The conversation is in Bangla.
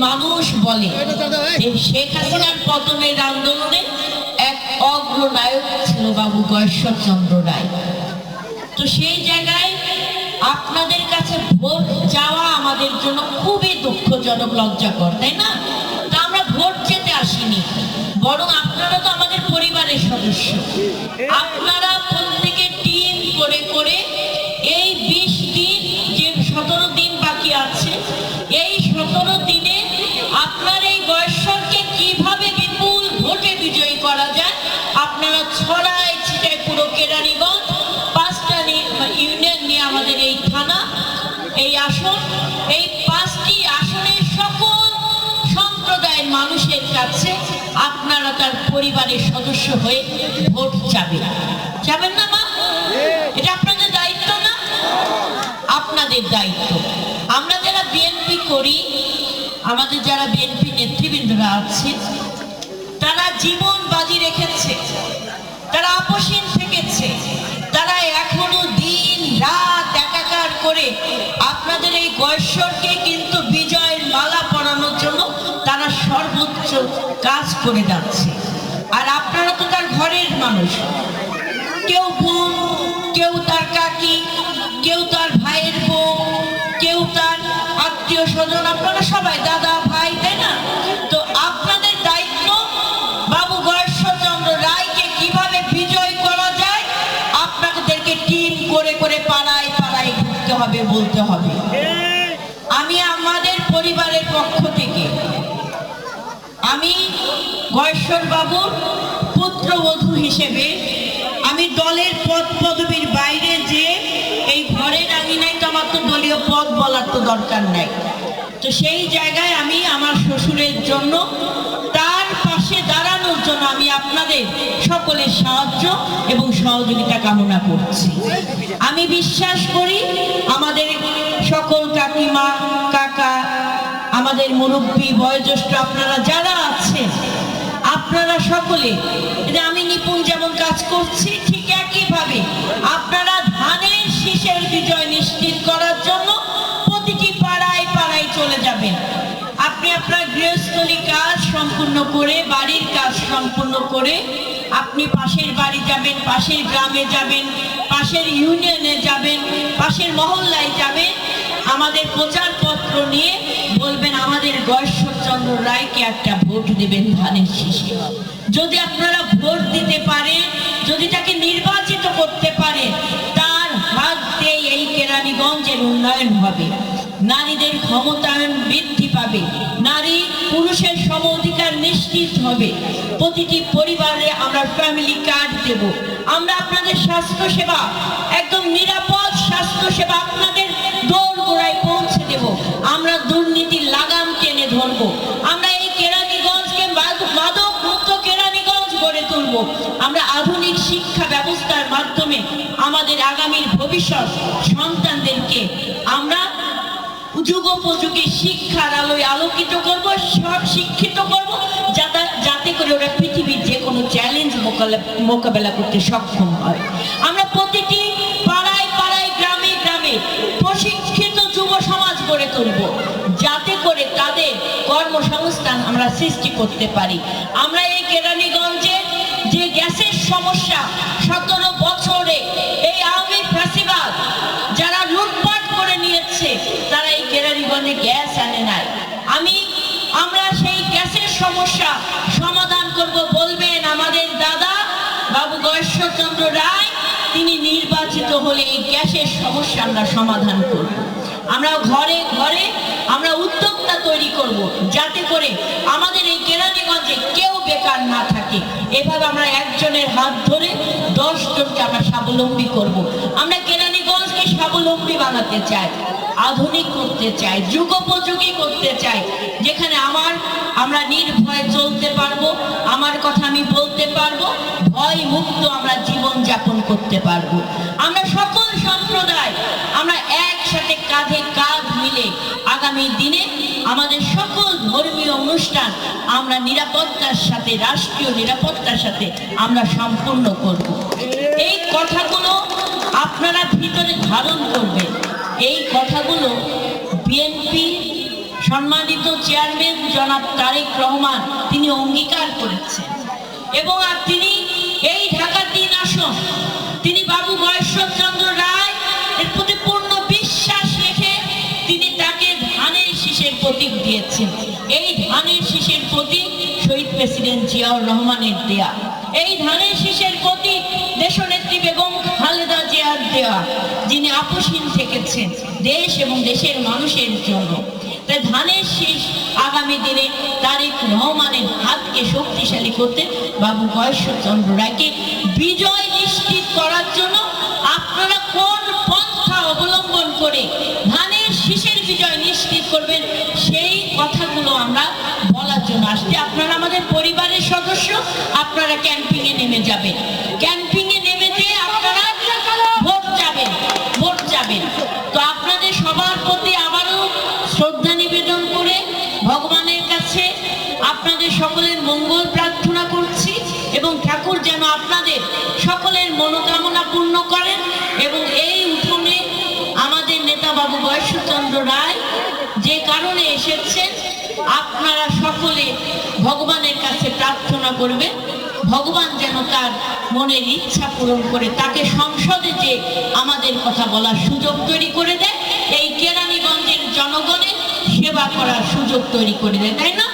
মানুষ বলে যে শেখ হাসিনার পতনের আন্দোলনে এক অগ্রনায়ক ছিল বাবু গয়েশ্বরচন্দ্র রায়। তো সেই জায়গায় আপনাদের কাছে ভোট চাওয়া আমাদের জন্য খুবই দুঃখজনক, লজ্জাকর, তাই না? তা আমরা ভোট চেতে আসিনি, বরং আপনারা তো আমাদের পরিবারের সদস্য। আপনারা প্রত্যেকে টিম করে করে এই 20 দিন, যে 17 দিন বাকি আছে, এই 17 দিনে আপনার এই গয়েশ্বরকে কিভাবে বিপুল ভোটে বিজয়ী করা যায়, আপনারা ছড়ায় ছিটায় পুরো কেরানীগঞ্জ 5টা ইউনিয়ন নিয়ে আমাদের এই থানা, এই আসন, এই 5টি আসনের সকল সম্প্রদায়ের মানুষের কাছে আপনারা তার পরিবারের সদস্য হয়ে ভোট যাবেন না মা? এটা আপনাদের দায়িত্ব না? আপনাদের দায়িত্ব। আমরা যারা বিএনপি করি, আমাদের যারা বিএনপি নেতৃবৃন্দরা আছে, তারা জীবন বাজি রেখেছে, তারা আপসীন থেকেছে, তারা এখনো দিন রাত একাকার করে আপনাদের এই গয়েশ্বরকে কিন্তু বিজয়ের মালা পরানোর জন্য তারা সর্বোচ্চ কাজ করে যাচ্ছে। আর আপনারা তো তার ঘরের মানুষ, কেউ বোন, কেউ তার কাকি, কেউ তার ভাইয়ের বউ, কেউ তার আত্মীয় স্বজন, আপনারা সবাই দাদা ভাই, তাই না? তো আপনাদের দায়িত্ব বাবু গয়েশ্বরচন্দ্র রায়কে কিভাবে বিজয় করা যায়, আপনাদেরকে টিম করে করে পাড়ায় পাড়ায় ঘুরতে হবে, বলতে হবে। আমি আমাদের পরিবারের পক্ষ থেকে আমি গয়েশ্বর বাবুর পুত্রবধূ হিসেবে আমি দলের পদ পদবীর বাইরে যে এই ঘরের আঙিনায় তো আমার তো দলীয় পদ বলার তো দরকার নাই। তো সেই জায়গায় আমি আমার শ্বশুরের জন্য, তার পাশে দাঁড়ানোর জন্য আমি আপনাদের সকলের সাহায্য এবং সহযোগিতা কামনা করছি। আমি বিশ্বাস করি আমাদের সকল কাকিমা, কাকা, আমাদের মুরব্বী, বয়োজ্যেষ্ঠ আপনারা যারা আছেন, আপনারা সকলে, আমি নিপুণ যেমন কাজ করছি ঠিক একইভাবে আপনারা ধানের শীষের বিজয় নিশ্চিত করার জন্য প্রতিটি পাড়ায় পাড়ায় চলে যাবেন। আপনি আপনার গৃহস্থলী কাজ সম্পূর্ণ করে, বাড়ির কাজ সম্পূর্ণ করে আপনি পাশের বাড়ি যাবেন, পাশের গ্রামে যাবেন, পাশের ইউনিয়নে যাবেন, পাশের মহল্লায় যাবেন, আমাদের প্রচারপত্র নিয়ে বলবেন আমাদের গয়েশ্বরচন্দ্র রায়কে একটা ভোট দেবেন ধানের শীষে। যদি আপনারা ভোট দিতে পারেন, যদি তাকে নির্বাচিত করতে পারেন, তার হাত দিয়ে এই কেরানীগঞ্জের উন্নয়ন হবে, নারীদের ক্ষমতায়ন বৃদ্ধি পাবে, নারী পুরুষের সম অধিকার নিশ্চিত হবে, প্রতিটি পরিবারে আমরা ফ্যামিলি কার্ড দেব, আমরা আপনাদের স্বাস্থ্য সেবা, একদম নিরাপদ স্বাস্থ্য সেবা আপনাদের দোরগোড়ায় পৌঁছে দেব, আমরা দুর্নীতির লাগাম টেনে ধরবো, আমরা এই কেরানীগঞ্জকে মাদক মুক্ত কেরানীগঞ্জ গড়ে তুলব, আমরা আধুনিক শিক্ষা ব্যবস্থার মাধ্যমে আমাদের আগামীর ভবিষ্যৎ সন্তানদেরকে আমরা যুগোপযোগী শিক্ষার আলোয় আলোকিত করব, সব শিক্ষিত করব, যাতে করে ওরা পৃথিবীর যে কোনো চ্যালেঞ্জ মোকাবেলা করতে সক্ষম হয়। আমরা প্রতিটি পাড়ায় পাড়ায়, গ্রামে গ্রামে প্রশিক্ষিত যুব সমাজ গড়ে তুলব, যাতে করে তাদের কর্মসংস্থান আমরা সৃষ্টি করতে পারি। আমরা এই কেরানীগঞ্জে যে গ্যাসের সমস্যা 17 বছরে এই আওয়ামী ফ্যাসিবাদ যারা লুটপাট করে নিয়েছে, তারা এই কেরানীগঞ্জে গ্যাস আনে নাই। নির্বাচিত হলে এই গ্যাসের সমস্যা আমরা সমাধান করব। আমরা ঘরে ঘরে আমরা উদ্যোক্তা তৈরি করব, যাতে করে আমাদের এই কেরানীগঞ্জে কেউ বেকার না থাকে। এভাবে আমরা একজনের হাত ধরে 10 জনকে আমরা স্বাবলম্বী করব। আমরা কেরানীগঞ্জকে স্বাবলম্বী বানাতে চাই, আধুনিক করতে চাই, যুগোপযোগী করতে চাই, যেখানে আমরা নির্ভয়ে চলতে পারবো, আমার কথা আমি বলতে পারবো, ভয় মুক্ত আমরা জীবন যাপন করতে পারবো। আমরা সকল সম্প্রদায় আমরা একসাথে কাঁধে কাঁধ মিলে আগামী দিনে আমাদের সকল ধর্মীয় অনুষ্ঠান আমরা নিরাপত্তার সাথে, রাষ্ট্রীয় নিরাপত্তার সাথে আমরা সম্পূর্ণ করব। এই কথাগুলো আপনারা ভিতরে ধারণ করবেন। এই কথাগুলো বিএনপি সম্মানিত চেয়ারম্যান জনাব তারেক রহমান তিনি অঙ্গীকার করেছেন, এবং তিনি এই ঢাকা 3 আসন তিনি বাবু গয়েশ্বরচন্দ্র রায় এর প্রতি পূর্ণ বিশ্বাস রেখে তিনি তাকে ধানের শীষের প্রতীক দিয়েছেন। এই ধানের শীষের প্রতীক শহীদ প্রেসিডেন্ট জিয়াউর রহমানের দেয়া। এই ধানের শীষের প্রতীক দেশনেত্রী বেগম খালেদা জিয়ার দেওয়া, যিনি আপোষহীন থেকেছেন দেশ এবং দেশের মানুষের জন্য। তাই ধানের শীষ আগামী দিনে তারেক রহমানের হাতকে শক্তিশালী করতে, বাবু গয়েশ্বরচন্দ্র রায়কে বিজয় নিশ্চিত করার জন্য আপনারা কোন পন্থা অবলম্বন করে ধানের শীষের বিজয় নিশ্চিত করবেন, সেই কথাগুলো আমরা বলার জন্য আসছি। আপনারা আমাদের পরিবারের সদস্য, আপনারা ক্যাম্পিংয়ে নেমে যাবেন। ক্যাম্পিংয়ে নেমে যেয়ে আপনারা ভোট যাবেন। তো আপনাদের সবার প্রতি আবারও শ্রদ্ধা নিবেদন করে ভগবানের কাছে আপনাদের সকলের মঙ্গল প্রার্থনা করছি, এবং ঠাকুর যেন আপনাদের সকলের মনোকামনা পূর্ণ করেন। এবং এই উঠোনে আমাদের নেতা বাবু গয়েশ্বরচন্দ্র রায় যে কারণে এসেছেন, আপনারা সকলে ভগবানের কাছে প্রার্থনা করবেন, ভগবান যেন তার মনের ইচ্ছা পূরণ করে তাকে সংসদে যে আমাদের কথা বলার সুযোগ তৈরি করে দেয়, এই কেরানীগঞ্জের জনগণের সেবা করার সুযোগ তৈরি করে দেয়, তাই না?